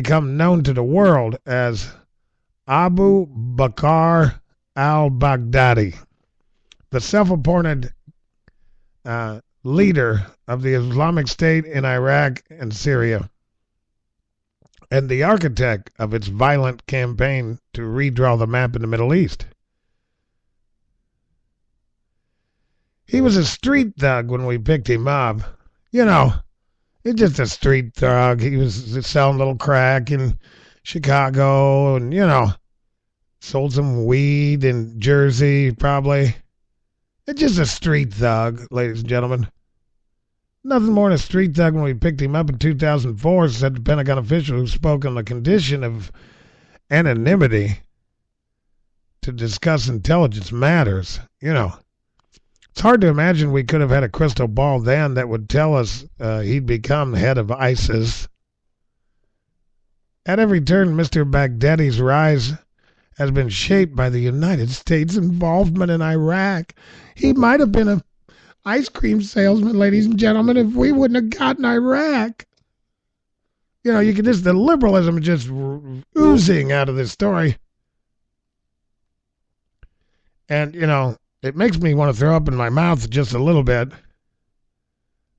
become known to the world as Abu Bakr al-Baghdadi, the self-appointed leader of the Islamic State in Iraq and Syria, and the architect of its violent campaign to redraw the map in the Middle East. He was a street thug when we picked him up. You know, he's just a street thug. He was selling little crack in Chicago and, sold some weed in Jersey, probably. It's just a street thug, ladies and gentlemen. Nothing more than a street thug when we picked him up in 2004, said the Pentagon official who spoke on the condition of anonymity to discuss intelligence matters. It's hard to imagine we could have had a crystal ball then that would tell us he'd become head of ISIS. At every turn, Mr. Baghdadi's rise has been shaped by the United States' involvement in Iraq. He might have been an ice cream salesman, ladies and gentlemen, if we wouldn't have gotten Iraq. You can just, the liberalism just oozing out of this story. And, it makes me want to throw up in my mouth just a little bit.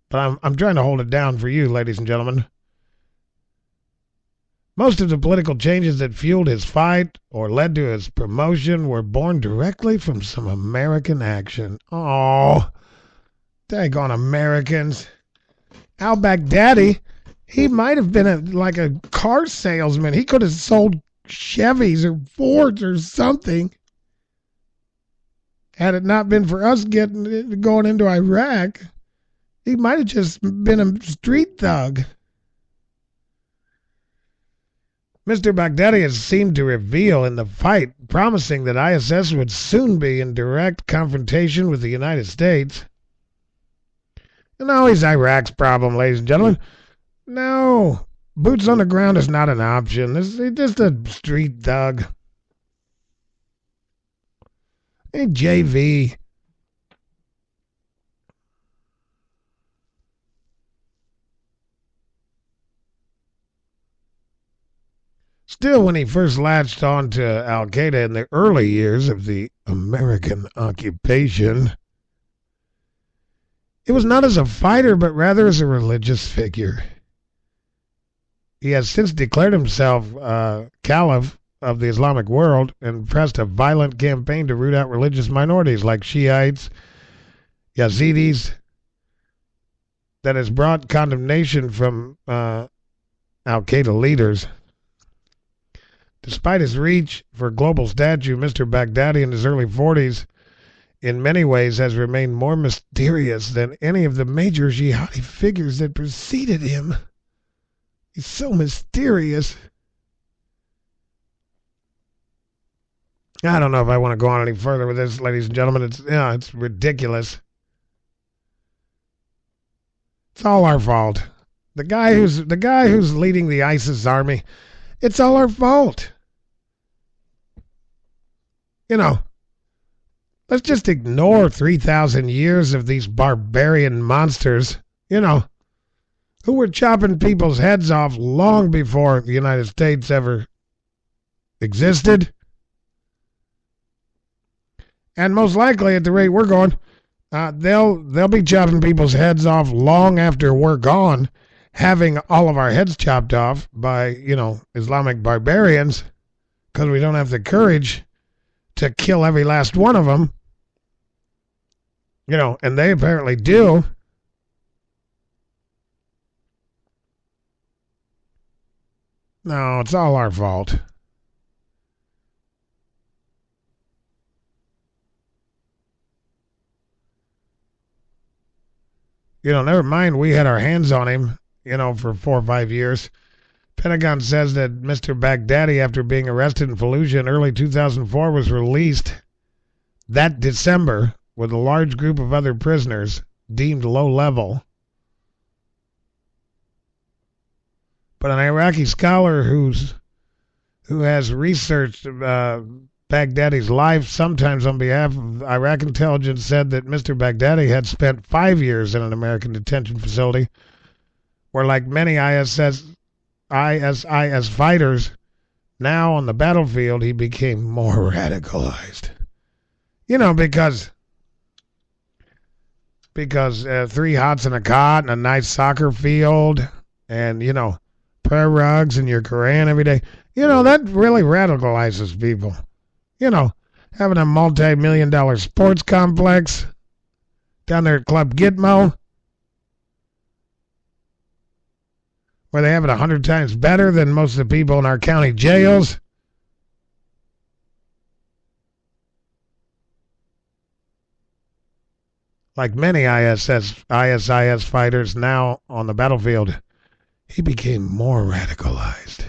But I'm trying to hold it down for you, ladies and gentlemen. Most of the political changes that fueled his fight or led to his promotion were born directly from some American action. Oh, daggone Americans. Al-Baghdadi, he might have been like a car salesman. He could have sold Chevys or Fords or something. Had it not been for us going into Iraq, he might have just been a street thug. Mr. Baghdadi has seemed to reveal in the fight, promising that ISS would soon be in direct confrontation with the United States. He's Iraq's problem, ladies and gentlemen. No, boots on the ground is not an option. He's just a street thug. Hey, JV. Still, when he first latched on to Al-Qaeda in the early years of the American occupation, it was not as a fighter, but rather as a religious figure. He has since declared himself caliph of the Islamic world and pressed a violent campaign to root out religious minorities like Shiites, Yazidis, that has brought condemnation from Al-Qaeda leaders. Despite his reach for global stature, Mr. Baghdadi in his early 40s in many ways has remained more mysterious than any of the major jihadi figures that preceded him. He's so mysterious. I don't know if I want to go on any further with this, ladies and gentlemen. It's ridiculous. It's all our fault. The guy who's leading the ISIS army, it's all our fault. Let's just ignore 3,000 years of these barbarian monsters, who were chopping people's heads off long before the United States ever existed. And most likely, at the rate we're going, they'll be chopping people's heads off long after we're gone, having all of our heads chopped off by, Islamic barbarians, because we don't have the courage to kill every last one of them. And they apparently do. No, it's all our fault. Never mind, we had our hands on him, for 4 or 5 years. Pentagon says that Mr. Baghdadi, after being arrested in Fallujah in early 2004, was released that December with a large group of other prisoners deemed low level. But an Iraqi scholar who has researched Baghdadi's life, sometimes on behalf of Iraq intelligence, said that Mr. Baghdadi had spent 5 years in an American detention facility where, like many ISS IS fighters. Now on the battlefield, he became more radicalized. You know, because three hots in a cot and a nice soccer field and, you know, prayer rugs and your Quran every day, you know, that really radicalizes people. You know, having a multi-million-dollar sports complex down there at Club Gitmo, where they have it 100 times better than most of the people in our county jails. Like many ISIS fighters now on the battlefield, he became more radicalized.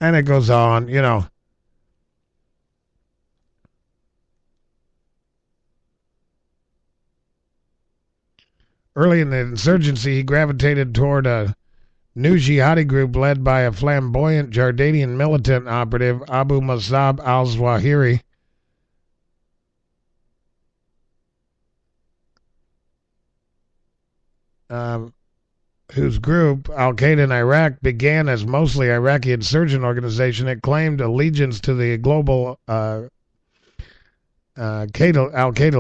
And it goes on, you know. Early in the insurgency, he gravitated toward a new jihadi group led by a flamboyant Jordanian militant operative, Abu Musab al-Zawahiri. Whose group, Al-Qaeda in Iraq, began as mostly Iraqi insurgent organization. It claimed allegiance to the global Al-Qaeda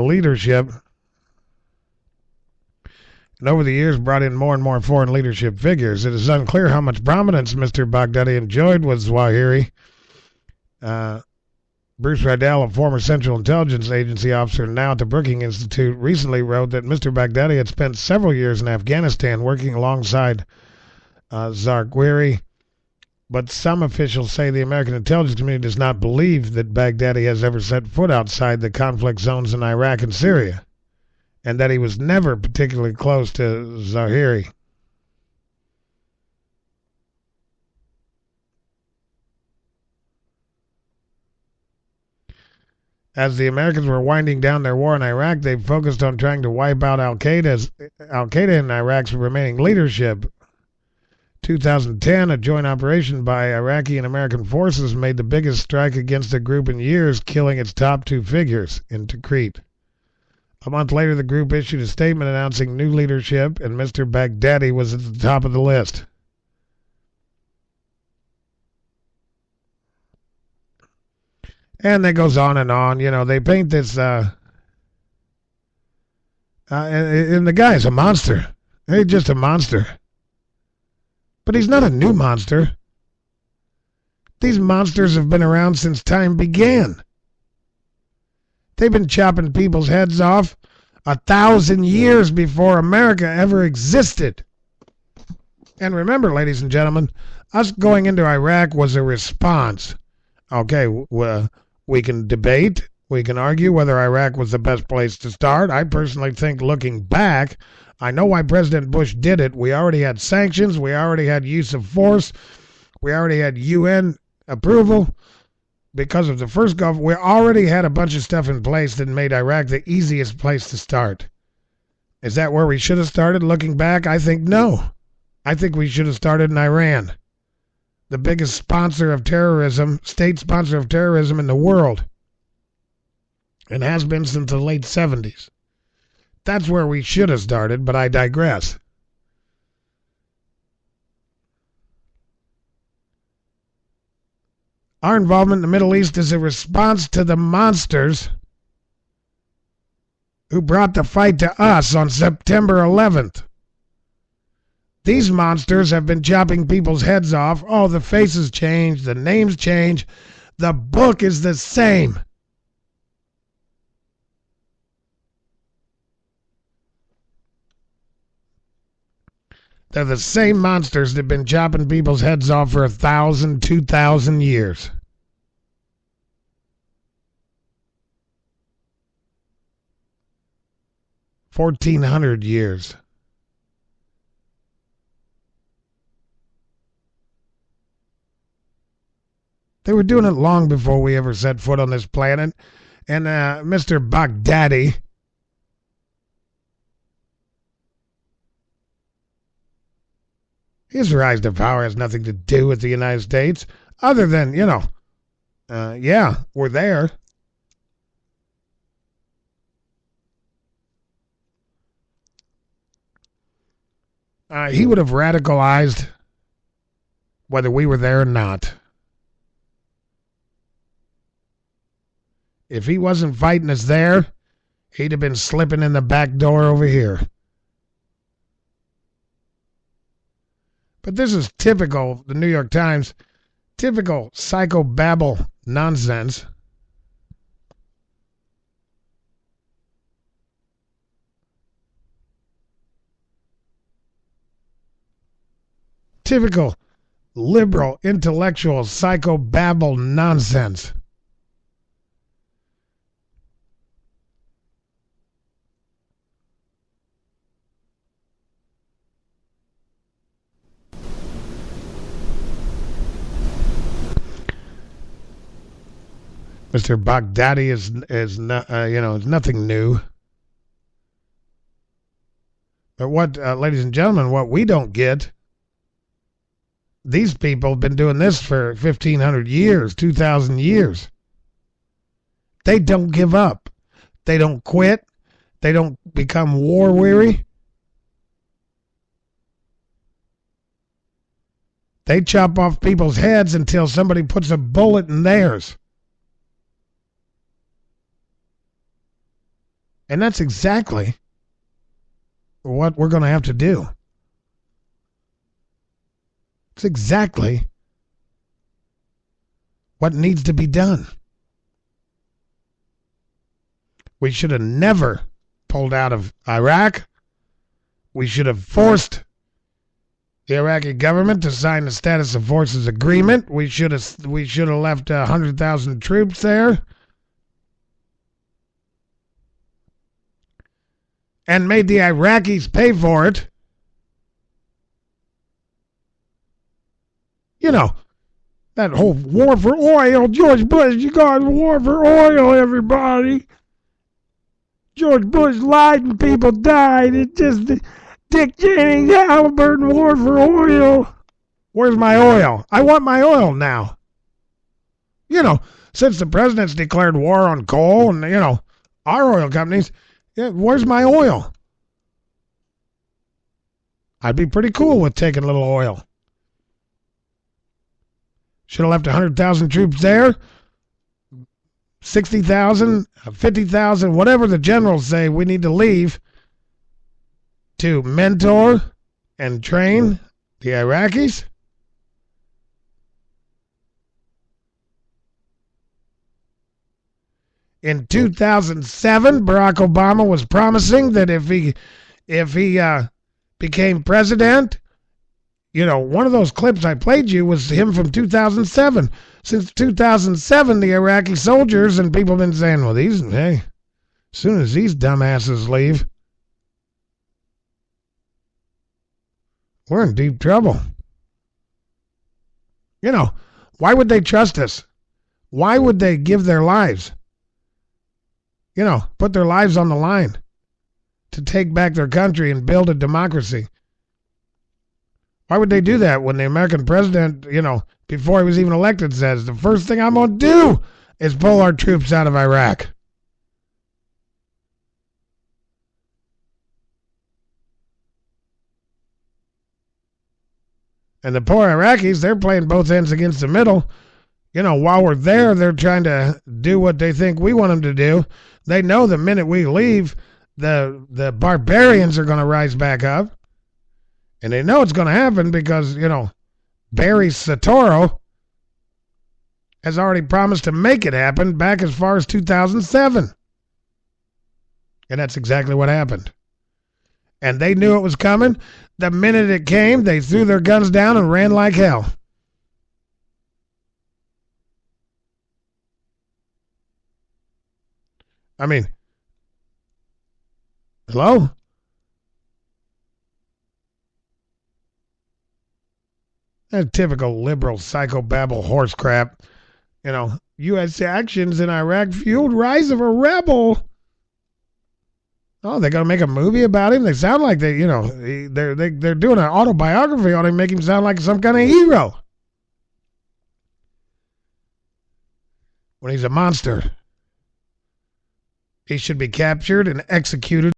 leadership, and over the years brought in more and more foreign leadership figures. It is unclear how much prominence Mr. Baghdadi enjoyed with Zawahiri. Bruce Riddell, a former Central Intelligence Agency officer now at the Brookings Institute, recently wrote that Mr. Baghdadi had spent several years in Afghanistan working alongside Zawahiri, but some officials say the American intelligence community does not believe that Baghdadi has ever set foot outside the conflict zones in Iraq and Syria, and that he was never particularly close to Zawahiri. As the Americans were winding down their war in Iraq, they focused on trying to wipe out Al-Qaeda in Iraq's remaining leadership. 2010, a joint operation by Iraqi and American forces made the biggest strike against the group in years, killing its top two figures in Tikrit. A month later, the group issued a statement announcing new leadership, and Mr. Baghdadi was at the top of the list. And that goes on and on. You know, they paint this, and the guy's a monster. He's just a monster. But he's not a new monster. These monsters have been around since time began. They've been chopping people's heads off 1,000 years before America ever existed. And remember, ladies and gentlemen, us going into Iraq was a response. Okay, we can debate, we can argue whether Iraq was the best place to start. I personally think, looking back, I know why President Bush did it. We already had sanctions, we already had use of force, we already had UN approval. Because of the first Gulf, we already had a bunch of stuff in place that made Iraq the easiest place to start. Is that where we should have started? Looking back, I think no. I think we should have started in Iran, the biggest sponsor of terrorism, state sponsor of terrorism in the world, and has been since the late 70s. That's where we should have started, but I digress. Our involvement in the Middle East is a response to the monsters who brought the fight to us on September 11th. These monsters have been chopping people's heads off. Oh, the faces change, the names change. The book is the same. They're the same monsters that have been chopping people's heads off for 1,000, 2,000 years. $1,400 years. They were doing it long before we ever set foot on this planet. And Mr. Baghdadi, his rise to power has nothing to do with the United States, other than, yeah, we're there. he would have radicalized whether we were there or not. If he wasn't fighting us there, he'd have been slipping in the back door over here. But this is typical, the New York Times, typical psychobabble nonsense. Typical liberal, intellectual, psychobabble nonsense. Mr. Baghdadi is not, is nothing new. But what, ladies and gentlemen, what we don't get, these people have been doing this for 1,500 years, 2,000 years. They don't give up. They don't quit. They don't become war weary. They chop off people's heads until somebody puts a bullet in theirs. And that's exactly what we're going to have to do. It's exactly what needs to be done. We should have never pulled out of Iraq. We should have forced the Iraqi government to sign the status of forces agreement. We should have left 100,000 troops there. And made the Iraqis pay for it. You know, that whole war for oil. George Bush, you got a war for oil, everybody. George Bush lied and people died. It's just Dick Cheney, Halliburton war for oil. Where's my oil? I want my oil now. You know, since the president's declared war on coal and, our oil companies, where's my oil? I'd be pretty cool with taking a little oil. Should have left 100,000 troops there. 60,000, 50,000, whatever the generals say we need to leave to mentor and train the Iraqis. In 2007, Barack Obama was promising that if he became president, one of those clips I played you was him from 2007. Since 2007, the Iraqi soldiers and people have been saying, well, as soon as these dumbasses leave, we're in deep trouble. Why would they trust us? Why would they give their lives? Put their lives on the line to take back their country and build a democracy. Why would they do that when the American president, before he was even elected, says the first thing I'm going to do is pull our troops out of Iraq? And the poor Iraqis, they're playing both ends against the middle. While we're there, they're trying to do what they think we want them to do. They know the minute we leave, the barbarians are going to rise back up. And they know it's going to happen because, Barry Soetoro has already promised to make it happen back as far as 2007. And that's exactly what happened. And they knew it was coming. The minute it came, they threw their guns down and ran like hell. I mean, hello? That typical liberal psychobabble horse crap. U.S. actions in Iraq fueled rise of a rebel. Oh, they're going to make a movie about him? They sound like they're doing an autobiography on him, make him sound like some kind of hero. When he's a monster. He should be captured and executed.